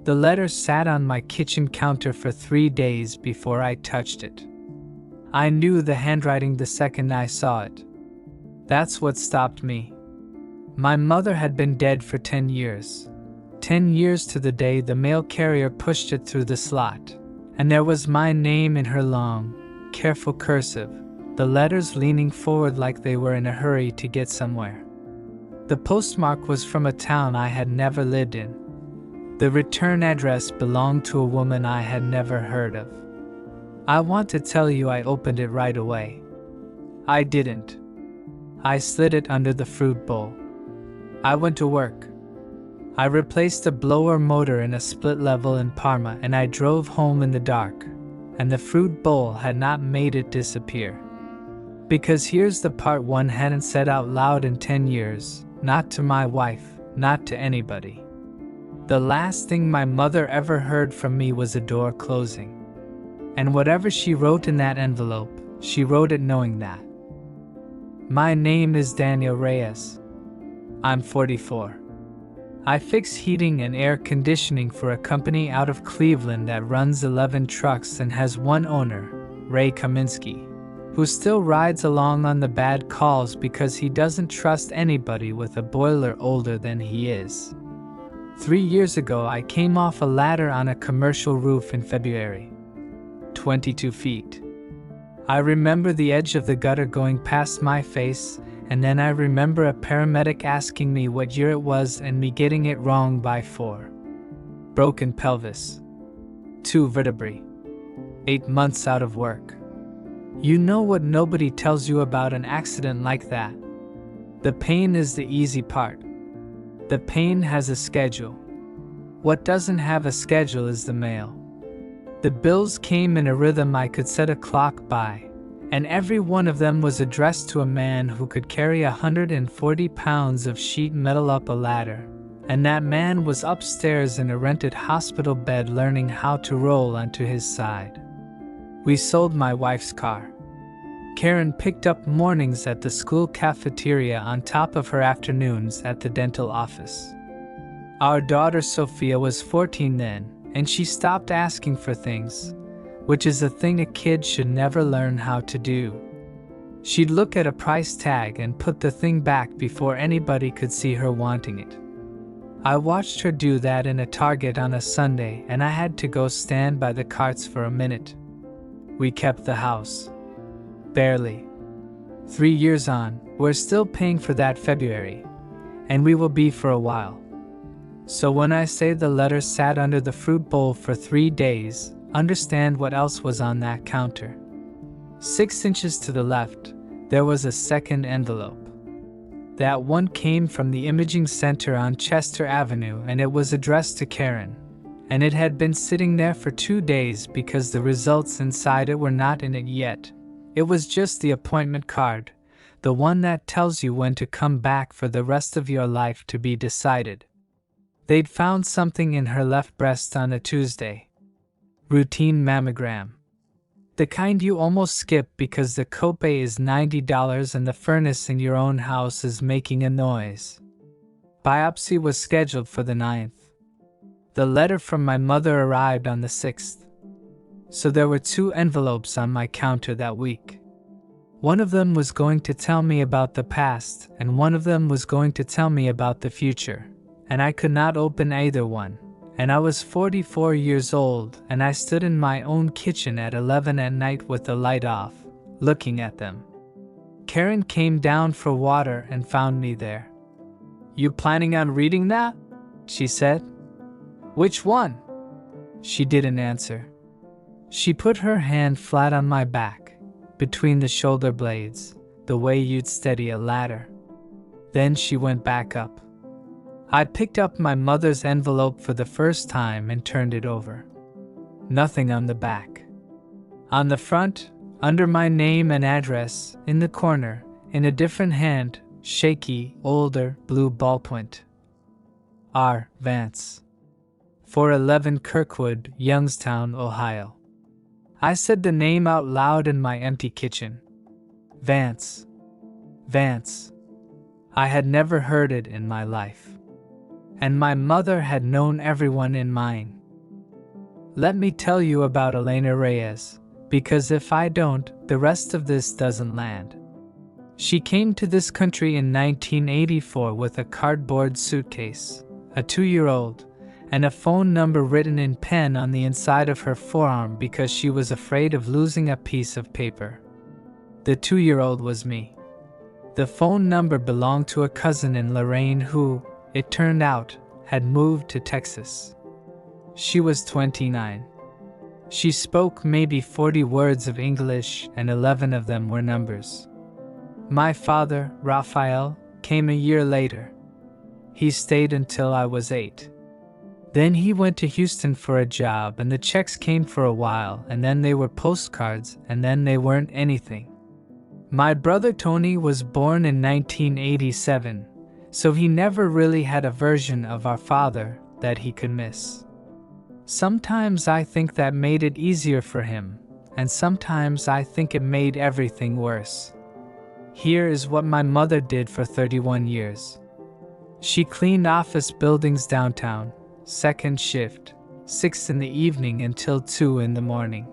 The letter sat on my kitchen counter for 3 days before I touched it. I knew the handwriting the second I saw it. That's what stopped me. My mother had been dead for 10 years. 10 years to the day the mail carrier pushed it through the slot, and there was my name in her long, careful cursive, the letters leaning forward like they were in a hurry to get somewhere. The postmark was from a town I had never lived in. The return address belonged to a woman I had never heard of. I want to tell you I opened it right away. I didn't. I slid it under the fruit bowl. I went to work. I replaced a blower motor in a split level in Parma, and I drove home in the dark, and the fruit bowl had not made it disappear. Because here's the part one hadn't said out loud in 10 years, not to my wife, not to anybody. The last thing my mother ever heard from me was a door closing. And whatever she wrote in that envelope, she wrote it knowing that. My name is Daniel Reyes. I'm 44. I fix heating and air conditioning for a company out of Cleveland that runs 11 trucks and has one owner, Ray Kaminsky, who still rides along on the bad calls because he doesn't trust anybody with a boiler older than he is. 3 years ago, I came off a ladder on a commercial roof in February. 22 feet. I remember the edge of the gutter going past my face, and then I remember a paramedic asking me what year it was and me getting it wrong by 4. Broken pelvis. 2 vertebrae. 8 months out of work. You know what nobody tells you about an accident like that? The pain is the easy part. The pain has a schedule. What doesn't have a schedule is the mail. The bills came in a rhythm I could set a clock by, and every one of them was addressed to a man who could carry 140 pounds of sheet metal up a ladder, and that man was upstairs in a rented hospital bed learning how to roll onto his side. We sold my wife's car. Karen picked up mornings at the school cafeteria on top of her afternoons at the dental office. Our daughter Sophia was 14 then, and she stopped asking for things, which is a thing a kid should never learn how to do. She'd look at a price tag and put the thing back before anybody could see her wanting it. I watched her do that in a Target on a Sunday, and I had to go stand by the carts for a minute. We kept the house. Barely. 3 years on, we're still paying for that February, and we will be for a while. So when I say the letter sat under the fruit bowl for 3 days, understand what else was on that counter. 6 inches to the left, there was a second envelope. That one came from the imaging center on Chester Avenue, and it was addressed to Karen, and it had been sitting there for 2 days because the results inside it were not in it yet. It was just the appointment card, the one that tells you when to come back for the rest of your life to be decided. They'd found something in her left breast on a Tuesday. Routine mammogram. The kind you almost skip because the copay is $90 and the furnace in your own house is making a noise. Biopsy was scheduled for the 9th. The letter from my mother arrived on the 6th. So there were 2 envelopes on my counter that week. One of them was going to tell me about the past, and one of them was going to tell me about the future, and I could not open either one, and I was 44 years old, and I stood in my own kitchen at 11 at night with the light off, looking at them. Karen came down for water and found me there. "You planning on reading that?" she said. "Which one?" She didn't answer. She put her hand flat on my back, between the shoulder blades, the way you'd steady a ladder. Then she went back up. I picked up my mother's envelope for the first time and turned it over. Nothing on the back. On the front, under my name and address, in the corner, in a different hand, shaky, older, blue ballpoint. R. Vance. 411 Kirkwood, Youngstown, Ohio. I said the name out loud in my empty kitchen. Vance. Vance. I had never heard it in my life. And my mother had known everyone in mine. Let me tell you about Elena Reyes, because if I don't, the rest of this doesn't land. She came to this country in 1984 with a cardboard suitcase, a 2-year-old, and a phone number written in pen on the inside of her forearm because she was afraid of losing a piece of paper. The 2-year-old was me. The phone number belonged to a cousin in Lorraine who, it turned out, had moved to Texas. She was 29. She spoke maybe 40 words of English, and 11 of them were numbers. My father, Raphael, came a year later. He stayed until I was 8. Then he went to Houston for a job, and the checks came for a while, and then they were postcards, and then they weren't anything. My brother Tony was born in 1987, so he never really had a version of our father that he could miss. Sometimes I think that made it easier for him, and sometimes I think it made everything worse. Here is what my mother did for 31 years. She cleaned office buildings downtown, second shift, 6 in the evening until 2 in the morning.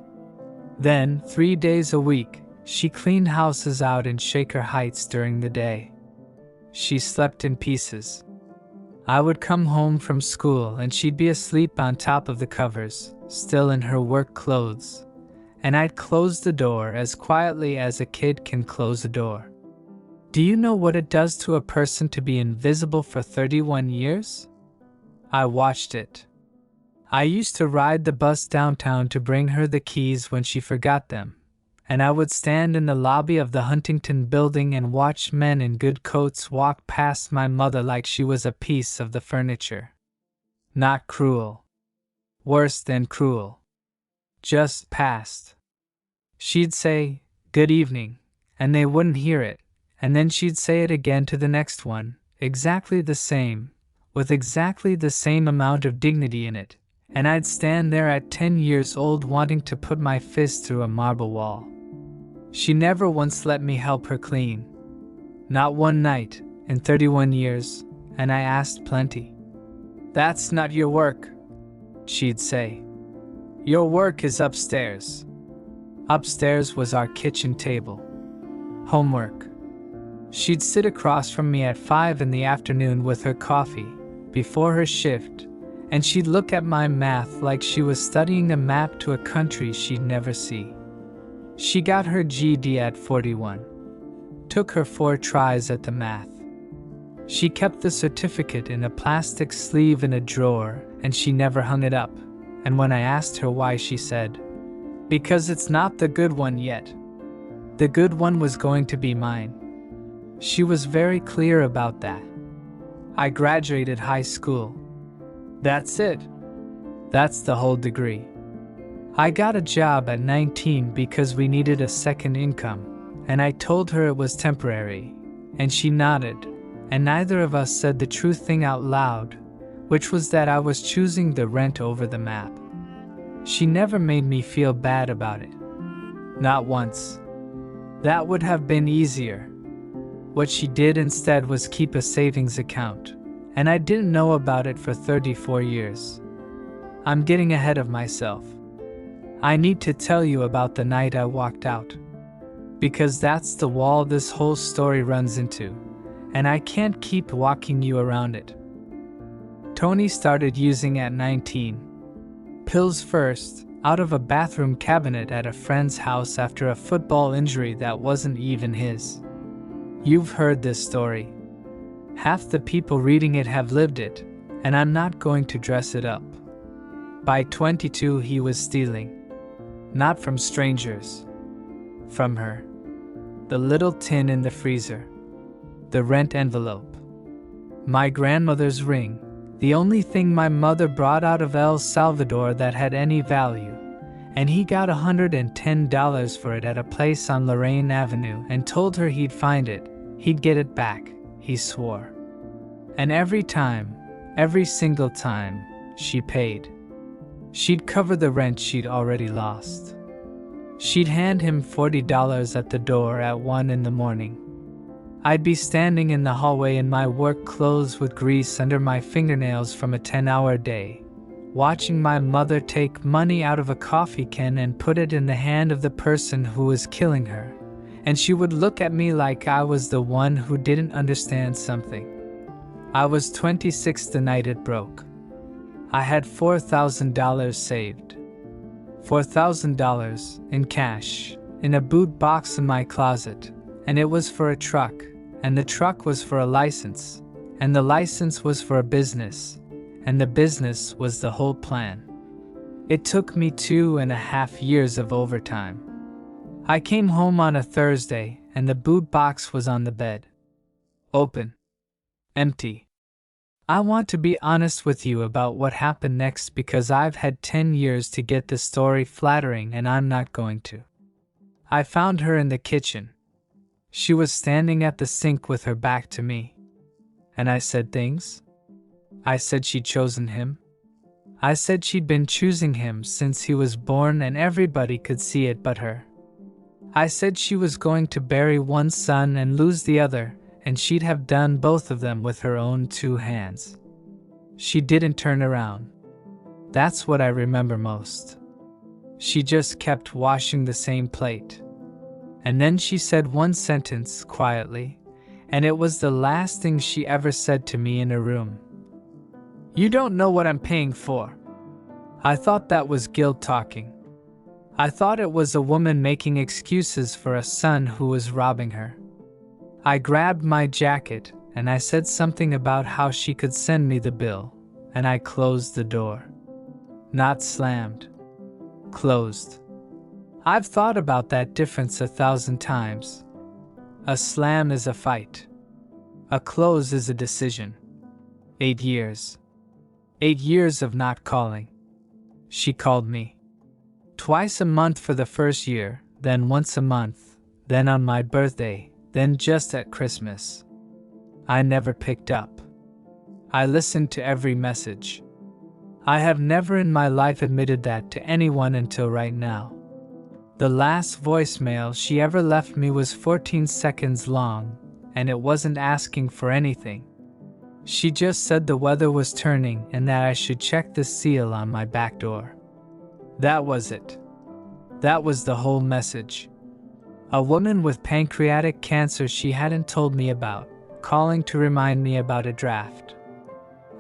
Then, 3 days a week, she cleaned houses out in Shaker Heights during the day. She slept in pieces. I would come home from school and she'd be asleep on top of the covers, still in her work clothes, and I'd close the door as quietly as a kid can close a door. Do you know what it does to a person to be invisible for 31 years? I watched it. I used to ride the bus downtown to bring her the keys when she forgot them, and I would stand in the lobby of the Huntington building and watch men in good coats walk past my mother like she was a piece of the furniture. Not cruel. Worse than cruel. Just past. She'd say, "Good evening," and they wouldn't hear it. And then she'd say it again to the next one, exactly the same, with exactly the same amount of dignity in it, and I'd stand there at 10 years old wanting to put my fist through a marble wall. She never once let me help her clean. Not one night, in 31 years, and I asked plenty. "That's not your work," she'd say. "Your work is upstairs." Upstairs was our kitchen table. Homework. She'd sit across from me at 5 in the afternoon with her coffee, before her shift, and she'd look at my math like she was studying a map to a country she'd never see. She got her GED at 41. Took her 4 tries at the math. She kept the certificate in a plastic sleeve in a drawer, and she never hung it up, and when I asked her why, she said, "Because it's not the good one yet. The good one was going to be mine." She was very clear about that. I graduated high school. That's it. That's the whole degree. I got a job at 19 because we needed a second income, and I told her it was temporary, and she nodded, and neither of us said the true thing out loud, which was that I was choosing the rent over the map. She never made me feel bad about it. Not once. That would have been easier. What she did instead was keep a savings account, and I didn't know about it for 34 years. I'm getting ahead of myself. I need to tell you about the night I walked out, because that's the wall this whole story runs into, and I can't keep walking you around it. Tony started using at 19. Pills first, out of a bathroom cabinet at a friend's house after a football injury that wasn't even his. You've heard this story. Half the people reading it have lived it, and I'm not going to dress it up. By 22 he was stealing. Not from strangers. From her. The little tin in the freezer. The rent envelope. My grandmother's ring, the only thing my mother brought out of El Salvador that had any value, and he got $110 for it at a place on Lorraine Avenue and told her he'd find it. He'd get it back, he swore. And every time, every single time, she paid. She'd cover the rent she'd already lost. She'd hand him $40 at the door at 1 in the morning. I'd be standing in the hallway in my work clothes with grease under my fingernails from a 10-hour day, watching my mother take money out of a coffee can and put it in the hand of the person who was killing her, and she would look at me like I was the one who didn't understand something. I was 26 the night it broke. I had $4,000 saved. $4,000 in cash, in a boot box in my closet, and it was for a truck, and the truck was for a license, and the license was for a business, and the business was the whole plan. It took me 2.5 years of overtime. I came home on a Thursday, and the boot box was on the bed. Open. Empty. I want to be honest with you about what happened next because I've had 10 years to get the story flattering and I'm not going to. I found her in the kitchen. She was standing at the sink with her back to me. And I said things. I said she'd chosen him. I said she'd been choosing him since he was born and everybody could see it but her. I said she was going to bury one son and lose the other, and she'd have done both of them with her own 2 hands. She didn't turn around. That's what I remember most. She just kept washing the same plate. And then she said one sentence quietly, and it was the last thing she ever said to me in a room. "You don't know what I'm paying for." I thought that was guilt talking. I thought it was a woman making excuses for a son who was robbing her. I grabbed my jacket and I said something about how she could send me the bill, and I closed the door. Not slammed. Closed. I've thought about that difference 1,000 times. A slam is a fight. A close is a decision. 8 years. 8 years of not calling. She called me. Twice a month for the first year, then once a month, then on my birthday, then just at Christmas. I never picked up. I listened to every message. I have never in my life admitted that to anyone until right now. The last voicemail she ever left me was 14 seconds long, and it wasn't asking for anything. She just said the weather was turning and that I should check the seal on my back door. That was it. That was the whole message. A woman with pancreatic cancer she hadn't told me about, calling to remind me about a draft.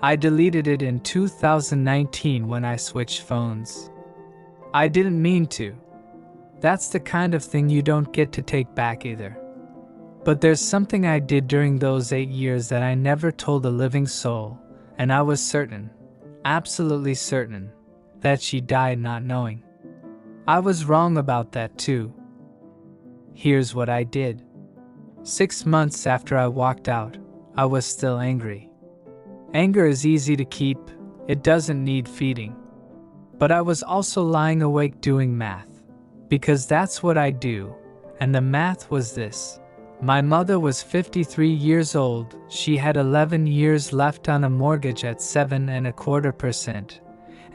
I deleted it in 2019 when I switched phones. I didn't mean to. That's the kind of thing you don't get to take back either. But there's something I did during those 8 years that I never told a living soul, and I was certain, absolutely certain, that she died not knowing. I was wrong about that too. Here's what I did. 6 months after I walked out, I was still angry. Anger is easy to keep, it doesn't need feeding. But I was also lying awake doing math, because that's what I do, and the math was this. My mother was 53 years old, she had 11 years left on a mortgage at 7.25%,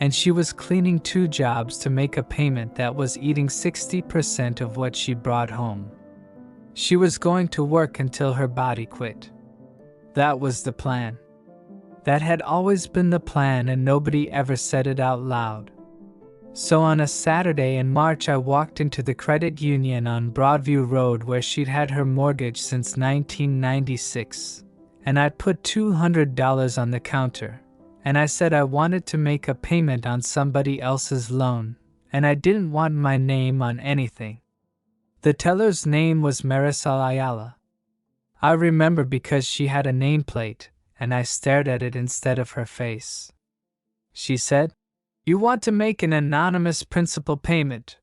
and she was cleaning 2 jobs to make a payment that was eating 60% of what she brought home. She was going to work until her body quit. That was the plan. That had always been the plan and nobody ever said it out loud. So on a Saturday in March I walked into the credit union on Broadview Road where she'd had her mortgage since 1996, and I'd put $200 on the counter, and I said I wanted to make a payment on somebody else's loan, and I didn't want my name on anything. The teller's name was Marisol Ayala. I remember because she had a nameplate, and I stared at it instead of her face. She said, "You want to make an anonymous principal payment?"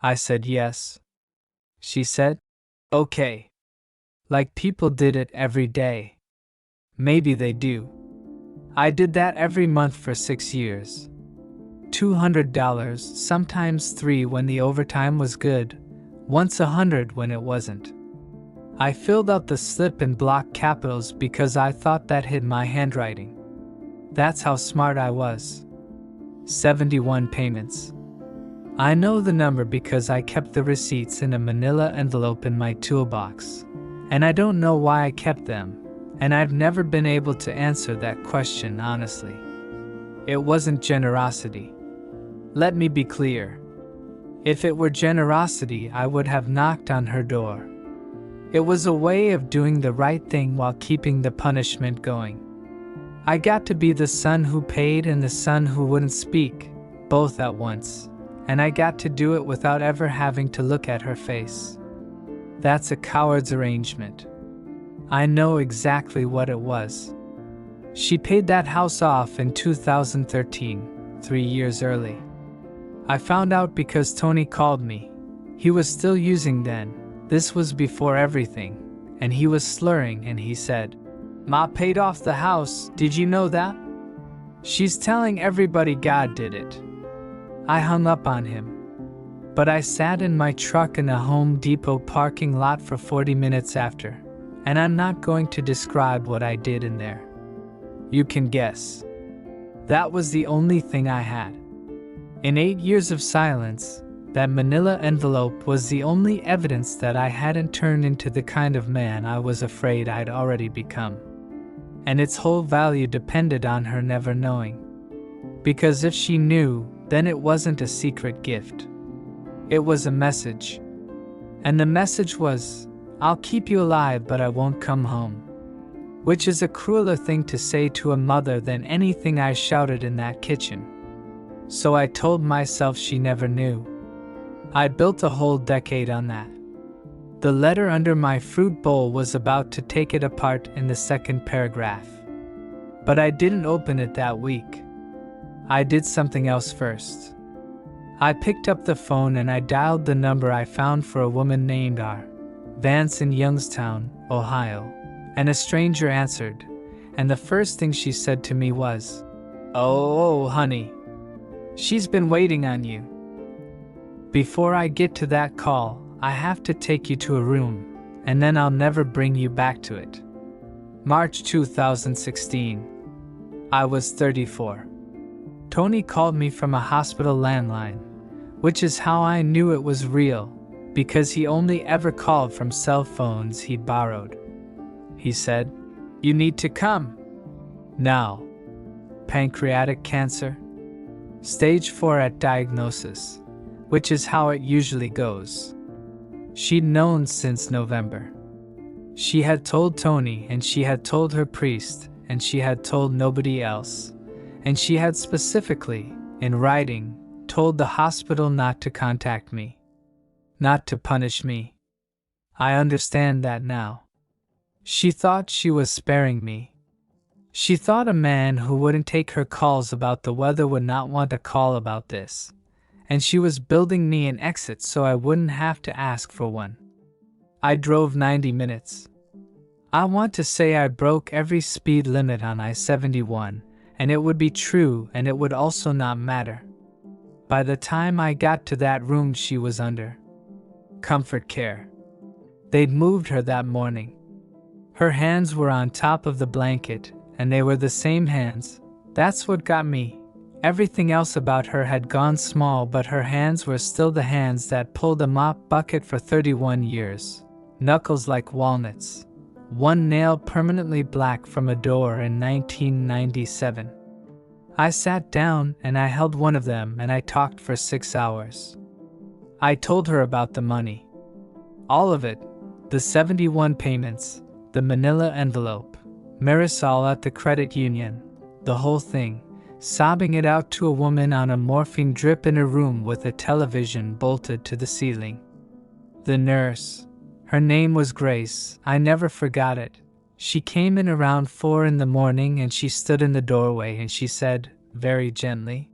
I said yes. She said, "Okay." Like people did it every day. Maybe they do. I did that every month for 6 years. $200, sometimes $3 when the overtime was good, once $100 when it wasn't. I filled out the slip in block capitals because I thought that hid my handwriting. That's how smart I was. 71 payments. I know the number because I kept the receipts in a manila envelope in my toolbox, and I don't know why I kept them, and I've never been able to answer that question honestly. It wasn't generosity. Let me be clear. If it were generosity, I would have knocked on her door. It was a way of doing the right thing while keeping the punishment going. I got to be the son who paid and the son who wouldn't speak, both at once, and I got to do it without ever having to look at her face. That's a coward's arrangement. I know exactly what it was. She paid that house off in 2013, 3 years early. I found out because Tony called me. He was still using then. This was before everything, and he was slurring and he said, "Ma paid off the house, did you know that? She's telling everybody God did it." I hung up on him. But I sat in my truck in a Home Depot parking lot for 40 minutes after, and I'm not going to describe what I did in there. You can guess. That was the only thing I had. In 8 years of silence, that manila envelope was the only evidence that I hadn't turned into the kind of man I was afraid I'd already become. And its whole value depended on her never knowing. Because if she knew, then it wasn't a secret gift. It was a message. And the message was, "I'll keep you alive, but I won't come home." Which is a crueler thing to say to a mother than anything I shouted in that kitchen. So I told myself she never knew. I'd built a whole decade on that. The letter under my fruit bowl was about to take it apart in the second paragraph. But I didn't open it that week. I did something else first. I picked up the phone and I dialed the number I found for a woman named R. Vance in Youngstown, Ohio, and a stranger answered, and the first thing she said to me was, "Oh, honey. She's been waiting on you." Before I get to that call, I have to take you to a room, and then I'll never bring you back to it. March 2016. I was 34. Tony called me from a hospital landline, which is how I knew it was real, because he only ever called from cell phones he'd borrowed. He said, "You need to come. Now." Pancreatic cancer. Stage 4 at diagnosis, which is how it usually goes. She'd known since November. She had told Tony, and she had told her priest, and she had told nobody else. And she had specifically, in writing, told the hospital not to contact me. Not to punish me. I understand that now. She thought she was sparing me. She thought a man who wouldn't take her calls about the weather would not want a call about this. And she was building me an exit so I wouldn't have to ask for one. I drove 90 minutes. I want to say I broke every speed limit on I-71, and it would be true, and it would also not matter. By the time I got to that room, she was under comfort care. They'd moved her that morning. Her hands were on top of the blanket, and they were the same hands. That's what got me. Everything else about her had gone small, but her hands were still the hands that pulled a mop bucket for 31 years. Knuckles like walnuts. One nail permanently black from a door in 1997. I sat down and I held one of them and I talked for 6 hours. I told her about the money. All of it. The 71 payments, the manila envelope, Marisol at the credit union, the whole thing, sobbing it out to a woman on a morphine drip in a room with a television bolted to the ceiling. The nurse. Her name was Grace. I never forgot it. She came in around 4 in the morning and she stood in the doorway and she said, very gently,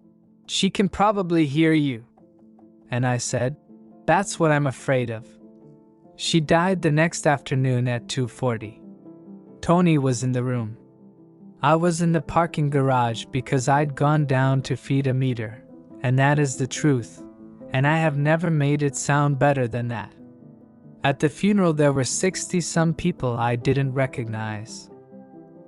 "She can probably hear you." And I said, "That's what I'm afraid of." She died the next afternoon at 2:40. Tony was in the room. I was in the parking garage because I'd gone down to feed a meter, and that is the truth, and I have never made it sound better than that. At the funeral there were 60-some people I didn't recognize.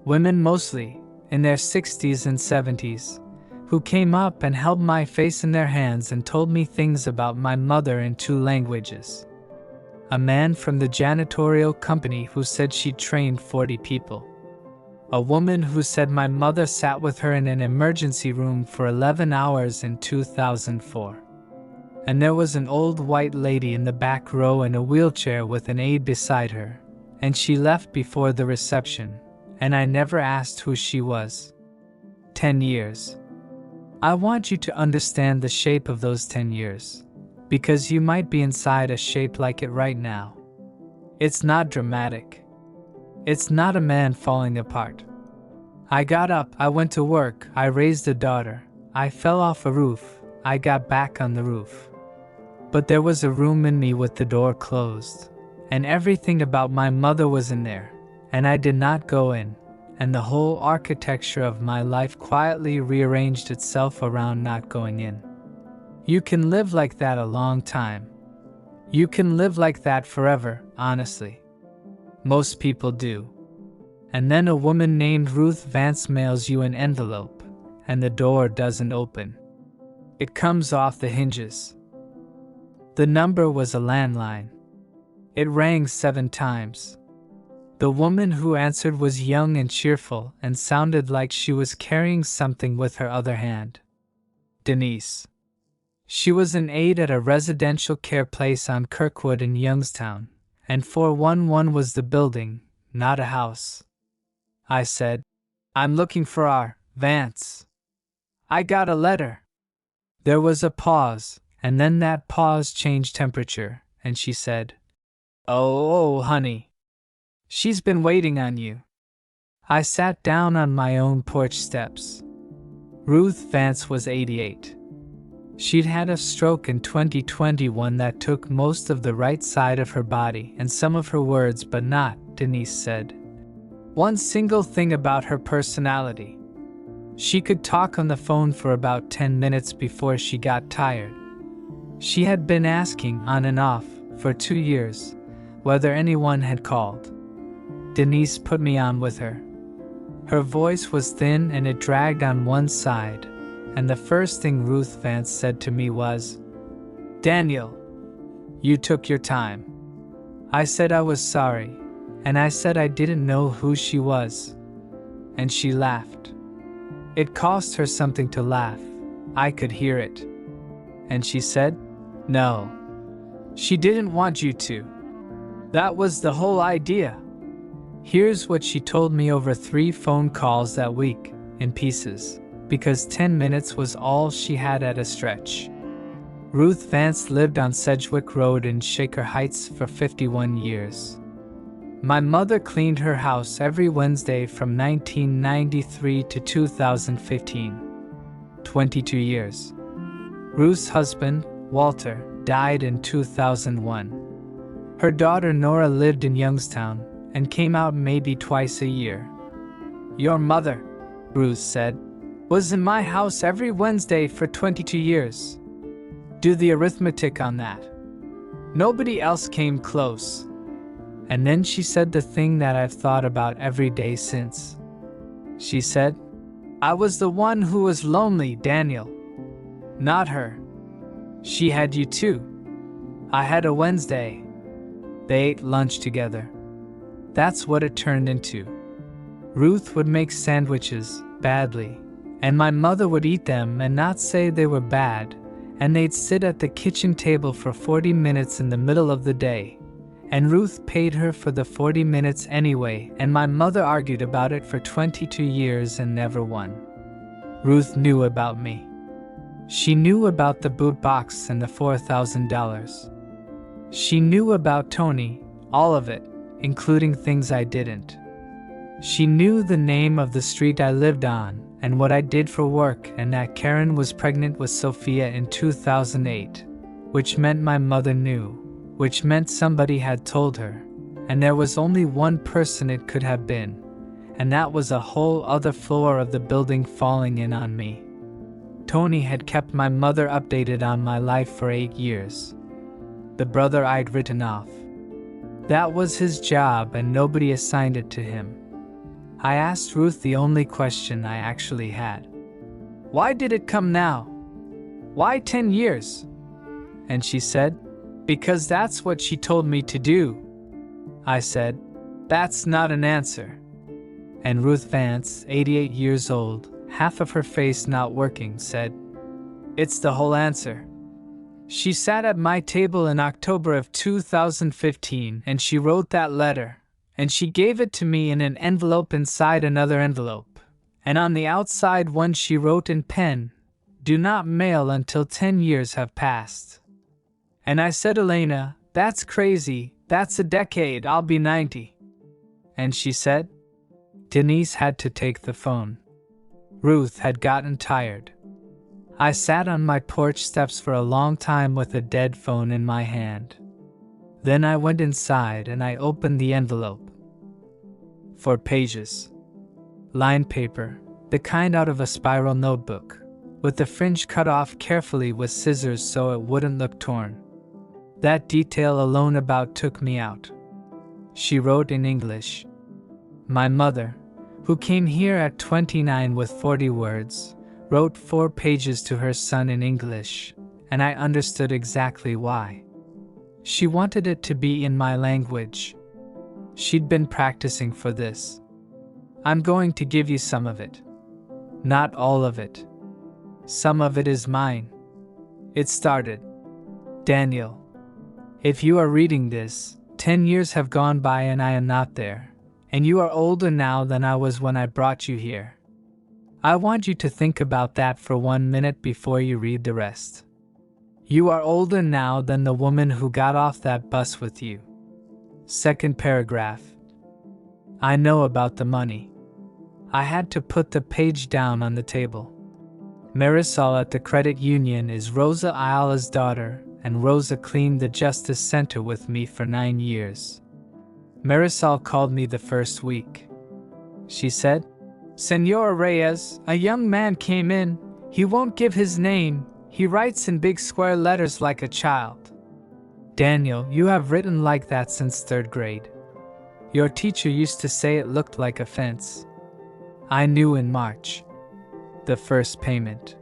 Women mostly, in their 60s and 70s, who came up and held my face in their hands and told me things about my mother in 2 languages. A man from the janitorial company who said she'd trained 40 people. A woman who said my mother sat with her in an emergency room for 11 hours in 2004. And there was an old white lady in the back row in a wheelchair with an aide beside her, and she left before the reception, and I never asked who she was. 10 years. I want you to understand the shape of those 10 years, because you might be inside a shape like it right now. It's not dramatic. It's not a man falling apart. I got up, I went to work, I raised a daughter, I fell off a roof, I got back on the roof. But there was a room in me with the door closed, and everything about my mother was in there, and I did not go in, and the whole architecture of my life quietly rearranged itself around not going in. You can live like that a long time. You can live like that forever, honestly. Most people do. And then a woman named Ruth Vance mails you an envelope, and the door doesn't open. It comes off the hinges. The number was a landline. It rang 7 times. The woman who answered was young and cheerful and sounded like she was carrying something with her other hand. Denise. She was an aide at a residential care place on Kirkwood in Youngstown, and 411 was the building, not a house. I said, "I'm looking for our Vance. I got a letter." There was a pause, and then that pause changed temperature, and she said, Oh, honey. She's been waiting on you." I sat down on my own porch steps. Ruth Vance was 88. She'd had a stroke in 2021 that took most of the right side of her body and some of her words, but not, Denise said, one single thing about her personality. She could talk on the phone for about 10 minutes before she got tired. She had been asking on and off for 2 years whether anyone had called. Denise put me on with her. Her voice was thin and it dragged on one side, and the first thing Ruth Vance said to me was, "Daniel, you took your time." I said I was sorry, and I said I didn't know who she was. And she laughed. It cost her something to laugh. I could hear it. And she said, "No. She didn't want you to. That was the whole idea." Here's what she told me over 3 phone calls that week, in pieces, because 10 minutes was all she had at a stretch. Ruth Vance lived on Sedgwick Road in Shaker Heights for 51 years. My mother cleaned her house every Wednesday from 1993 to 2015. 22 years. Ruth's husband, Walter, died in 2001. Her daughter Nora lived in Youngstown and came out maybe twice a year. "Your mother," Ruth said, "was in my house every Wednesday for 22 years. Do the arithmetic on that. Nobody else came close." And then she said the thing that I've thought about every day since. She said, "I was the one who was lonely, Daniel. Not her. She had you too. I had a Wednesday." They ate lunch together. That's what it turned into. Ruth would make sandwiches, badly, and my mother would eat them and not say they were bad, and they'd sit at the kitchen table for 40 minutes in the middle of the day, and Ruth paid her for the 40 minutes anyway, and my mother argued about it for 22 years and never won. Ruth knew about me. She knew about the boot box and the $4,000. She knew about Tony, all of it, including things I didn't. She knew the name of the street I lived on and what I did for work, and that Karen was pregnant with Sophia in 2008, which meant my mother knew, which meant somebody had told her, and there was only one person it could have been, and that was a whole other floor of the building falling in on me. Tony had kept my mother updated on my life for 8 years. The brother I'd written off. That was his job and nobody assigned it to him. I asked Ruth the only question I actually had. "Why did it come now? Why 10 years?" And she said, "Because that's what she told me to do." I said, "That's not an answer." And Ruth Vance, 88 years old, half of her face not working, said, "It's the whole answer." She sat at my table in October of 2015 and she wrote that letter, and she gave it to me in an envelope inside another envelope. And on the outside one she wrote in pen, "Do not mail until 10 years have passed." And I said, "Elena, that's crazy, that's a decade, I'll be 90. And she said, Denise had to take the phone. Ruth had gotten tired. I sat on my porch steps for a long time with a dead phone in my hand. Then I went inside and I opened the envelope. 4 pages. Lined paper, the kind out of a spiral notebook, with the fringe cut off carefully with scissors so it wouldn't look torn. That detail alone about took me out. She wrote in English. My mother, who came here at 29 with 40 words, wrote 4 pages to her son in English, and I understood exactly why. She wanted it to be in my language. She'd been practicing for this. I'm going to give you some of it. Not all of it. Some of it is mine. It started. Daniel, if you are reading this, 10 years have gone by and I am not there, and you are older now than I was when I brought you here. I want you to think about that for 1 minute before you read the rest. You are older now than the woman who got off that bus with you. Second paragraph. I know about the money. I had to put the page down on the table. Marisol at the credit union is Rosa Ayala's daughter, and Rosa cleaned the Justice Center with me for 9 years. Marisol called me the first week. She said, "Senor Reyes, a young man came in. He won't give his name. He writes in big square letters like a child." Daniel, you have written like that since 3rd grade. Your teacher used to say it looked like a fence. I knew in March. The first payment.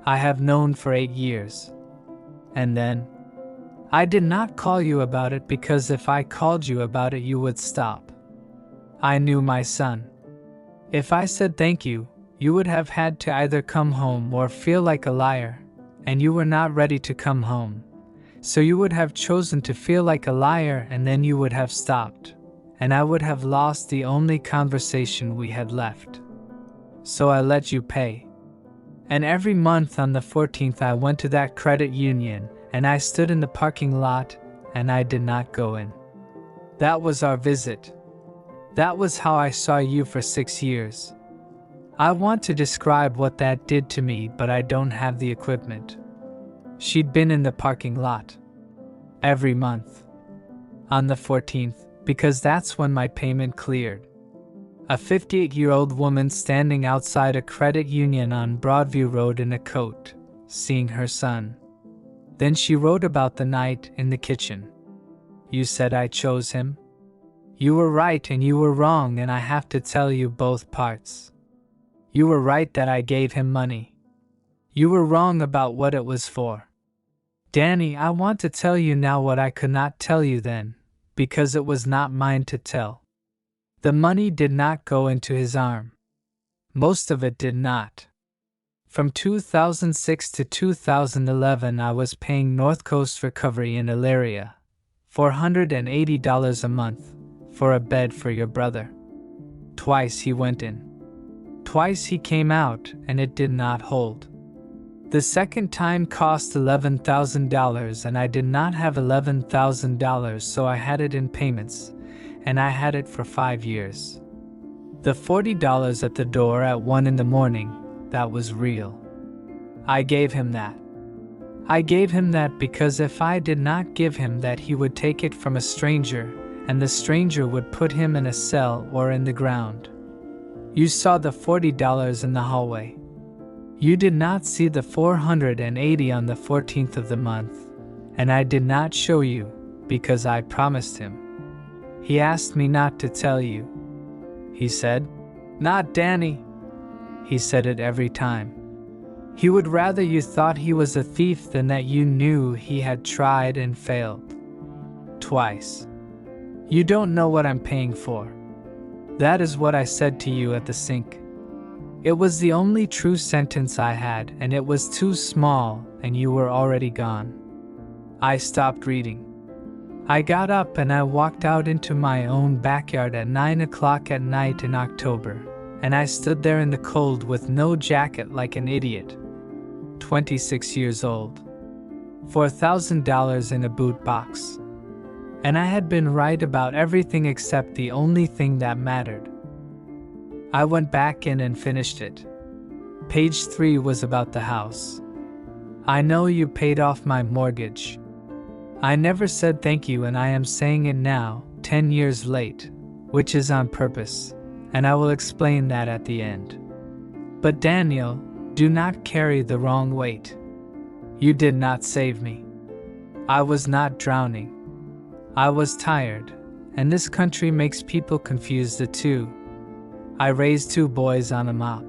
I have known for 8 years. And then, I did not call you about it because if I called you about it you would stop. I knew my son. If I said thank you, you would have had to either come home or feel like a liar, and you were not ready to come home. So you would have chosen to feel like a liar and then you would have stopped, and I would have lost the only conversation we had left. So I let you pay. And every month on the 14th I went to that credit union and I stood in the parking lot and I did not go in. That was our visit. That was how I saw you for 6 years. I want to describe what that did to me, but I don't have the equipment. She'd been in the parking lot. Every month. On the 14th, because that's when my payment cleared. A 58-year-old woman standing outside a credit union on Broadview Road in a coat, seeing her son. Then she wrote about the night in the kitchen. You said I chose him? You were right and you were wrong, and I have to tell you both parts. You were right that I gave him money. You were wrong about what it was for. Danny, I want to tell you now what I could not tell you then, because it was not mine to tell. The money did not go into his arm. Most of it did not. From 2006 to 2011 I was paying North Coast Recovery in Elyria, $480 a month, for a bed for your brother. Twice he went in. Twice he came out and it did not hold. The second time cost $11,000 and I did not have $11,000, so I had it in payments, and I had it for 5 years. The $40 at the door at 1 in the morning, that was real. I gave him that. I gave him that because if I did not give him that he would take it from a stranger, and the stranger would put him in a cell or in the ground. You saw the $40 in the hallway. You did not see the $480 on the 14th of the month, and I did not show you, because I promised him. He asked me not to tell you. He said, "Not Danny." He said it every time. He would rather you thought he was a thief than that you knew he had tried and failed. Twice. You don't know what I'm paying for. That is what I said to you at the sink. It was the only true sentence I had, and it was too small, and you were already gone. I stopped reading. I got up and I walked out into my own backyard at 9 o'clock at night in October, and I stood there in the cold with no jacket like an idiot. 26 years old. For $1,000 in a boot box. And I had been right about everything except the only thing that mattered. I went back in and finished it. Page 3 was about the house. I know you paid off my mortgage. I never said thank you, and I am saying it now, 10 years late, which is on purpose, and I will explain that at the end. But Daniel, do not carry the wrong weight. You did not save me. I was not drowning. I was tired, and this country makes people confuse the two. I raised 2 boys on a mop.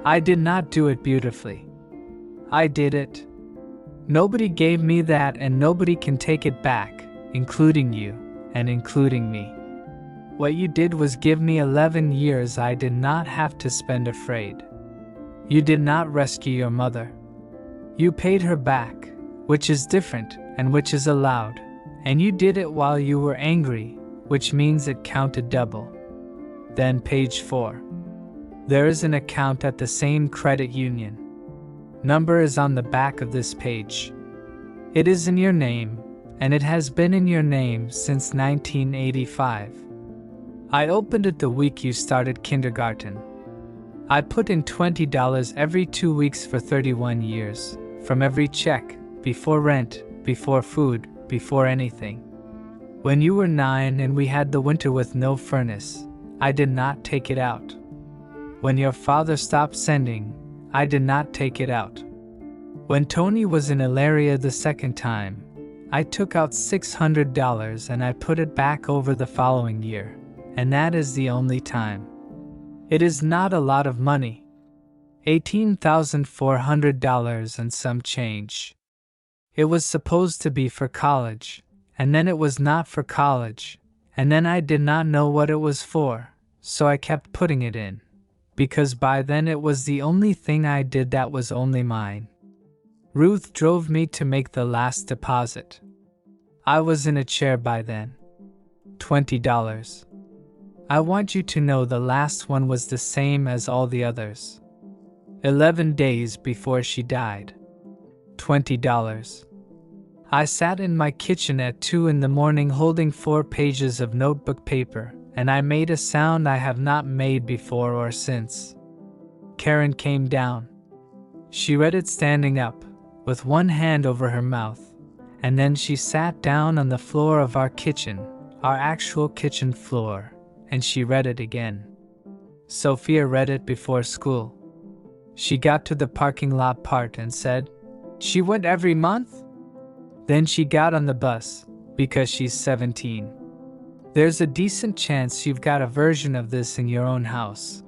I did not do it beautifully. I did it. Nobody gave me that, and nobody can take it back, including you, and including me. What you did was give me 11 years I did not have to spend afraid. You did not rescue your mother. You paid her back, which is different and which is allowed, and you did it while you were angry, which means it counted double. Then page 4. There is an account at the same credit union. Number is on the back of this page. It is in your name, and it has been in your name since 1985. I opened it the week you started kindergarten. I put in $20 every 2 weeks for 31 years, from every check, before rent, before food, before anything. When you were 9 and we had the winter with no furnace, I did not take it out. When your father stopped sending, I did not take it out. When Tony was in Ilaria the second time, I took out $600 and I put it back over the following year, and that is the only time. It is not a lot of money. $18,400 and some change. It was supposed to be for college, and then it was not for college, and then I did not know what it was for, so I kept putting it in, because by then it was the only thing I did that was only mine. Ruth drove me to make the last deposit. I was in a chair by then. $20. I want you to know the last one was the same as all the others. 11 days before she died. $20. I sat in my kitchen at 2 in the morning holding 4 pages of notebook paper, and I made a sound I have not made before or since. Karen came down. She read it standing up, with one hand over her mouth, and then she sat down on the floor of our kitchen, our actual kitchen floor, and she read it again. Sophia read it before school. She got to the parking lot part and said, "She went every month?" Then she got on the bus, because she's 17. There's a decent chance you've got a version of this in your own house.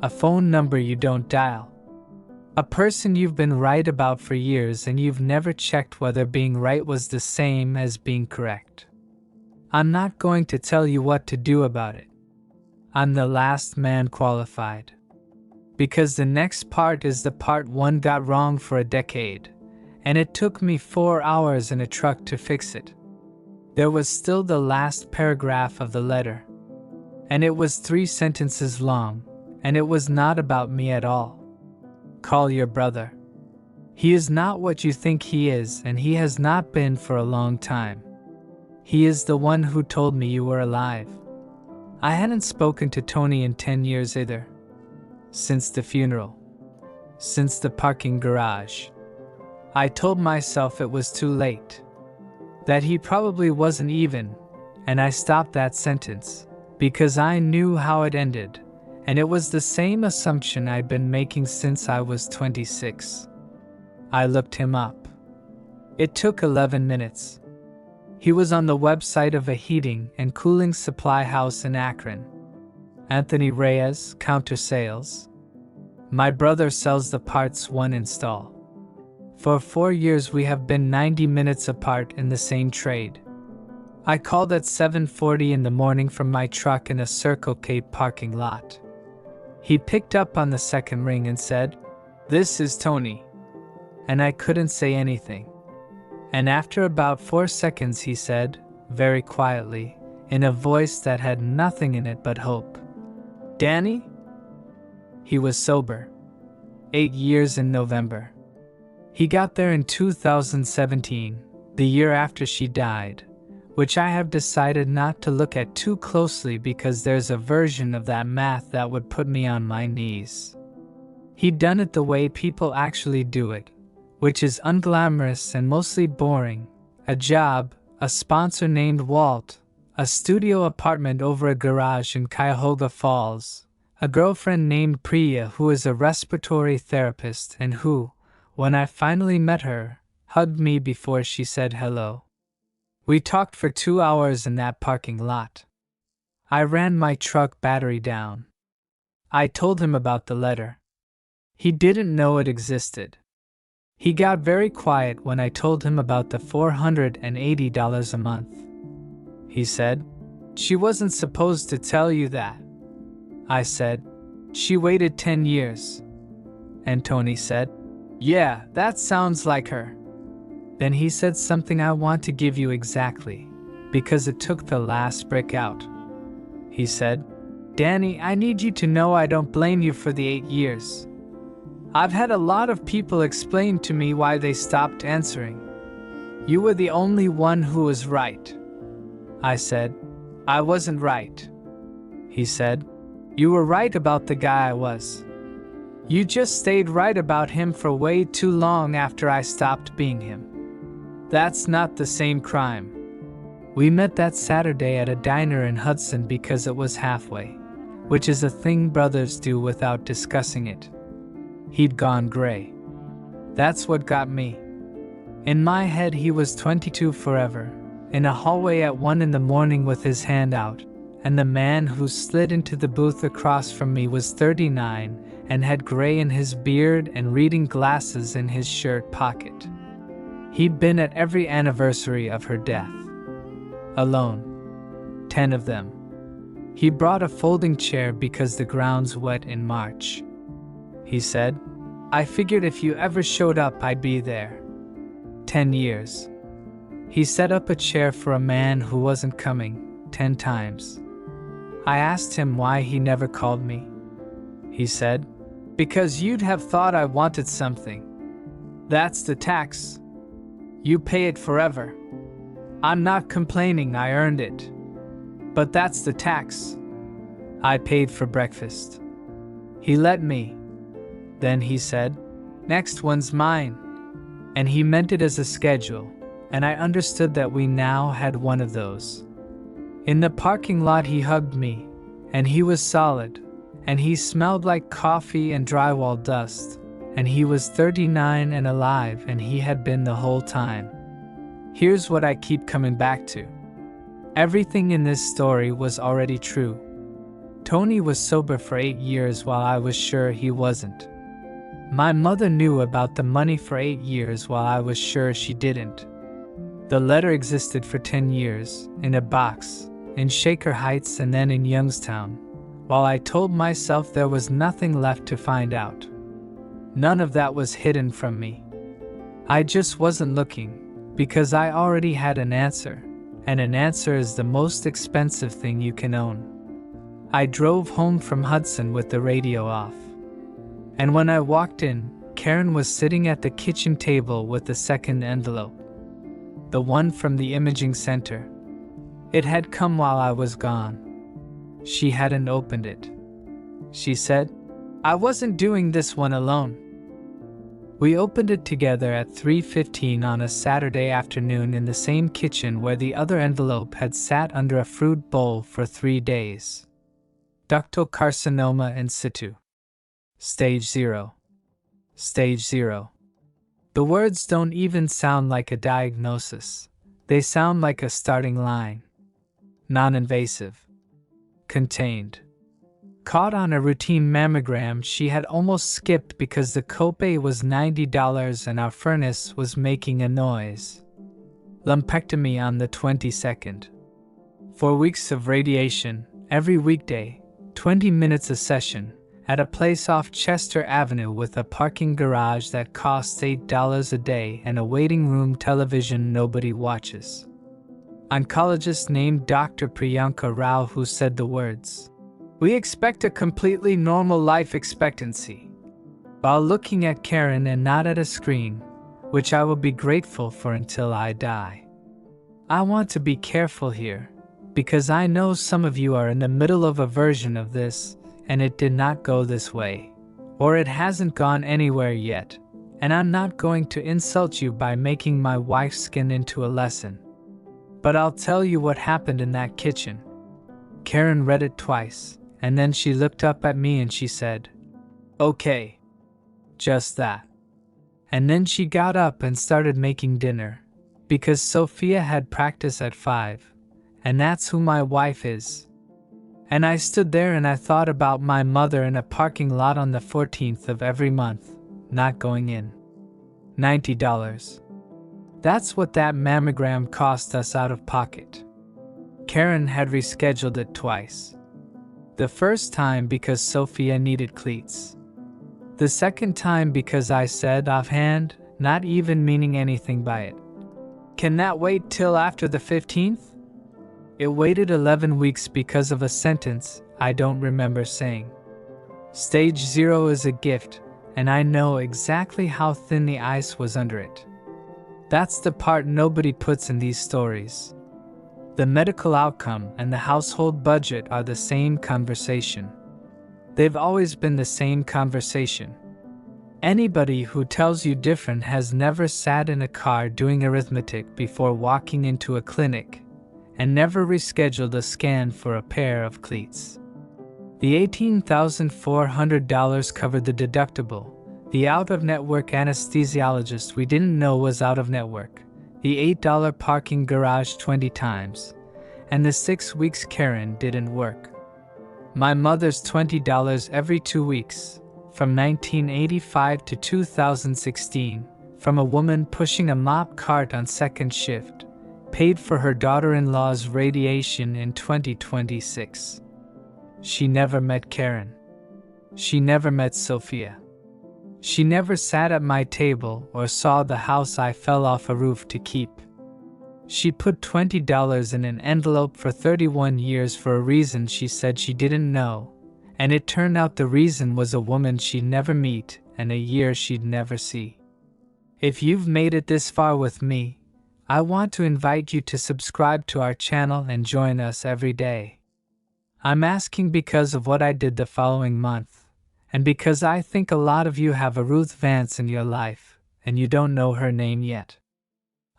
A phone number you don't dial. A person you've been right about for years and you've never checked whether being right was the same as being correct. I'm not going to tell you what to do about it. I'm the last man qualified. Because the next part is the part one got wrong for a decade, and it took me 4 hours in a truck to fix it. There was still the last paragraph of the letter, and it was 3 sentences long, and it was not about me at all. Call your brother. He is not what you think he is, and he has not been for a long time. He is the one who told me you were alive. I hadn't spoken to Tony in 10 years either. Since the funeral. Since the parking garage. I told myself it was too late. That he probably wasn't even, and I stopped that sentence, because I knew how it ended, and it was the same assumption I'd been making since I was 26. I looked him up. It took 11 minutes. He was on the website of a heating and cooling supply house in Akron. Anthony Reyes, counter sales. My brother sells the parts one install. For 4 years we have been 90 minutes apart in the same trade. I called at 7:40 in the morning from my truck in a Circle K parking lot. He picked up on the second ring and said, "This is Tony." And I couldn't say anything. And after about 4 seconds he said, very quietly, in a voice that had nothing in it but hope, "Danny?" He was sober. 8 years in November. He got there in 2017, the year after she died, which I have decided not to look at too closely because there's a version of that math that would put me on my knees. He'd done it the way people actually do it, which is unglamorous and mostly boring. A job, a sponsor named Walt, a studio apartment over a garage in Cuyahoga Falls, a girlfriend named Priya who is a respiratory therapist and who, when I finally met her, hugged me before she said hello. We talked for 2 hours in that parking lot. I ran my truck battery down. I told him about the letter. He didn't know it existed. He got very quiet when I told him about the $480 a month. He said, "She wasn't supposed to tell you that." I said, "She waited 10 years. And Tony said, "Yeah, that sounds like her." Then he said something I want to give you exactly, because it took the last brick out. He said, "Danny, I need you to know I don't blame you for the 8 years. I've had a lot of people explain to me why they stopped answering. You were the only one who was right." I said, "I wasn't right." He said, "You were right about the guy I was. You just stayed right about him for way too long after I stopped being him. That's not the same crime." We met that Saturday at a diner in Hudson because it was halfway, which is a thing brothers do without discussing it. He'd gone gray. That's what got me. In my head he was 22 forever, in a hallway at 1 in the morning with his hand out, and the man who slid into the booth across from me was 39 and had gray in his beard and reading glasses in his shirt pocket. He'd been at every anniversary of her death. Alone. 10 of them. He brought a folding chair because the ground's wet in March. He said, "I figured if you ever showed up I'd be there." 10 years. He set up a chair for a man who wasn't coming, 10 times. I asked him why he never called me. He said, "Because you'd have thought I wanted something. That's the tax. You pay it forever. I'm not complaining, I earned it. But that's the tax." I paid for breakfast. He let me. Then he said, "Next one's mine." And he meant it as a schedule, and I understood that we now had one of those. In the parking lot he hugged me, and he was solid, and he smelled like coffee and drywall dust, and he was 39 and alive, and he had been the whole time. Here's what I keep coming back to. Everything in this story was already true. Tony was sober for 8 years while I was sure he wasn't. My mother knew about the money for 8 years while I was sure she didn't. The letter existed for 10 years, in a box, in Shaker Heights and then in Youngstown, while I told myself there was nothing left to find out. None of that was hidden from me. I just wasn't looking, because I already had an answer, and an answer is the most expensive thing you can own. I drove home from Hudson with the radio off. And when I walked in, Karen was sitting at the kitchen table with the second envelope. The one from the imaging center. It had come while I was gone. She hadn't opened it. She said, "I wasn't doing this one alone." We opened it together at 3:15 on a Saturday afternoon in the same kitchen where the other envelope had sat under a fruit bowl for 3 days. Ductal carcinoma in situ. Stage 0. Stage 0. The words don't even sound like a diagnosis. They sound like a starting line. Non-invasive. Contained. Caught on a routine mammogram she had almost skipped because the copay was $90 and our furnace was making a noise. Lumpectomy on the 22nd. 4 weeks of radiation, every weekday, 20 minutes a session, at a place off Chester Avenue with a parking garage that costs $8 a day and a waiting room television nobody watches. Oncologist named Dr. Priyanka Rao who said the words, "We expect a completely normal life expectancy," while looking at Karen and not at a screen, which I will be grateful for until I die. I want to be careful here, because I know some of you are in the middle of a version of this, and it did not go this way, or it hasn't gone anywhere yet, and I'm not going to insult you by making my wife's skin into a lesson. But I'll tell you what happened in that kitchen. Karen read it twice, and then she looked up at me and she said, "Okay." Just that. And then she got up and started making dinner, because Sophia had practice at 5, and that's who my wife is. And I stood there and I thought about my mother in a parking lot on the 14th of every month, not going in. $90. That's what that mammogram cost us out of pocket. Karen had rescheduled it twice. The first time because Sophia needed cleats. The second time because I said offhand, not even meaning anything by it, "Can that wait till after the 15th? It waited 11 weeks because of a sentence I don't remember saying. Stage 0 is a gift, and I know exactly how thin the ice was under it. That's the part nobody puts in these stories. The medical outcome and the household budget are the same conversation. They've always been the same conversation. Anybody who tells you different has never sat in a car doing arithmetic before walking into a clinic, and never rescheduled a scan for a pair of cleats. The $18,400 covered the deductible, the out-of-network anesthesiologist we didn't know was out-of-network, the $8 parking garage 20 times, and the 6 weeks Karen didn't work. My mother's $20 every 2 weeks, from 1985 to 2016, from a woman pushing a mop cart on second shift, paid for her daughter-in-law's radiation in 2026. She never met Karen. She never met Sophia. She never sat at my table or saw the house I fell off a roof to keep. She put $20 in an envelope for 31 years for a reason she said she didn't know, and it turned out the reason was a woman she'd never meet and a year she'd never see. If you've made it this far with me, I want to invite you to subscribe to our channel and join us every day. I'm asking because of what I did the following month, and because I think a lot of you have a Ruth Vance in your life, and you don't know her name yet.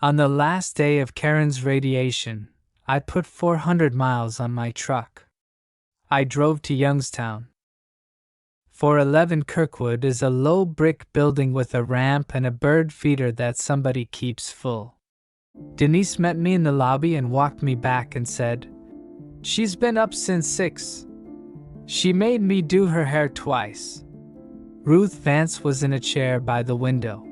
On the last day of Karen's radiation, I put 400 miles on my truck. I drove to Youngstown. 411 Kirkwood is a low brick building with a ramp and a bird feeder that somebody keeps full. Denise met me in the lobby and walked me back and said, "She's been up since 6. She made me do her hair twice." Ruth Vance was in a chair by the window.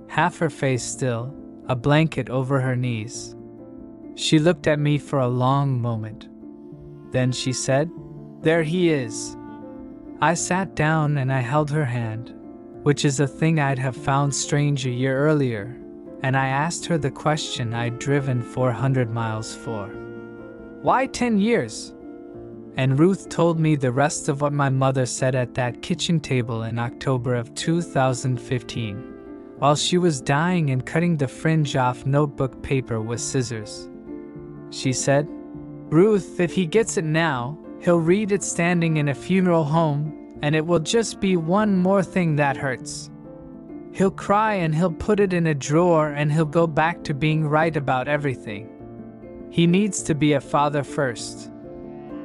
Half her face still, a blanket over her knees. She looked at me for a long moment. Then she said, "There he is." I sat down and I held her hand, which is a thing I'd have found strange a year earlier, and I asked her the question I'd driven 400 miles for. "Why 10 years?" And Ruth told me the rest of what my mother said at that kitchen table in October of 2015, while she was dying and cutting the fringe off notebook paper with scissors. She said, "Ruth, if he gets it now, he'll read it standing in a funeral home, and it will just be one more thing that hurts. He'll cry and he'll put it in a drawer and he'll go back to being right about everything. He needs to be a father first.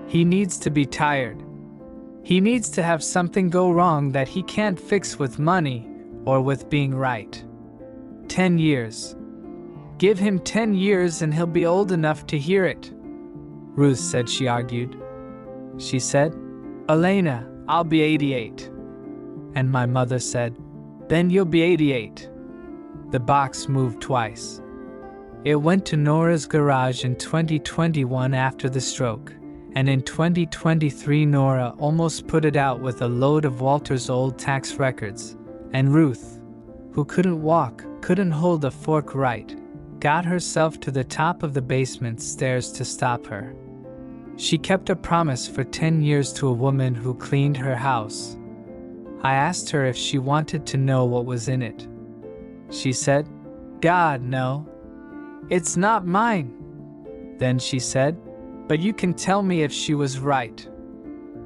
He needs to be tired. He needs to have something go wrong that he can't fix with money or with being right. 10 years. Give him 10 years and he'll be old enough to hear it." Ruth said she argued. She said, "Elena, I'll be 88. And my mother said, "Then you'll be 88. The box moved twice. It went to Nora's garage in 2021 after the stroke, and in 2023 Nora almost put it out with a load of Walter's old tax records, and Ruth, who couldn't walk, couldn't hold a fork right, got herself to the top of the basement stairs to stop her. She kept a promise for 10 years to a woman who cleaned her house. I asked her if she wanted to know what was in it. She said, "God, no. It's not mine." Then she said, "But you can tell me if she was right."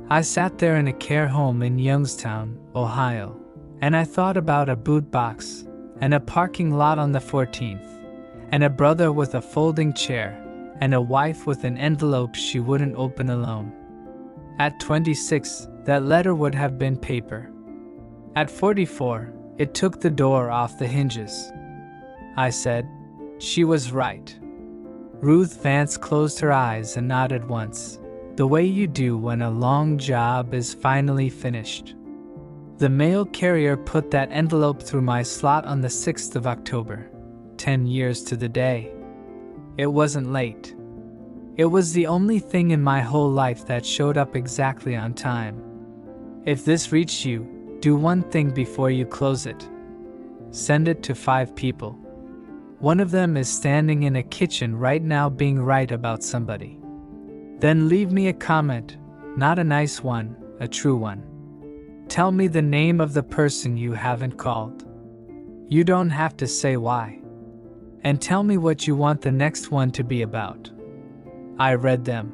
I sat there in a care home in Youngstown, Ohio, and I thought about a boot box, and a parking lot on the 14th, and a brother with a folding chair, and a wife with an envelope she wouldn't open alone. At 26, that letter would have been paper. At 44, it took the door off the hinges. I said, she was right. Ruth Vance closed her eyes and nodded once, the way you do when a long job is finally finished. The mail carrier put that envelope through my slot on the 6th of October, 10 years to the day. It wasn't late. It was the only thing in my whole life that showed up exactly on time. If this reached you, do one thing before you close it. Send it to 5 people. One of them is standing in a kitchen right now being right about somebody. Then leave me a comment, not a nice one, a true one. Tell me the name of the person you haven't called. You don't have to say why. And tell me what you want the next one to be about. I read them.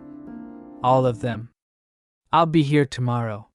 All of them. I'll be here tomorrow.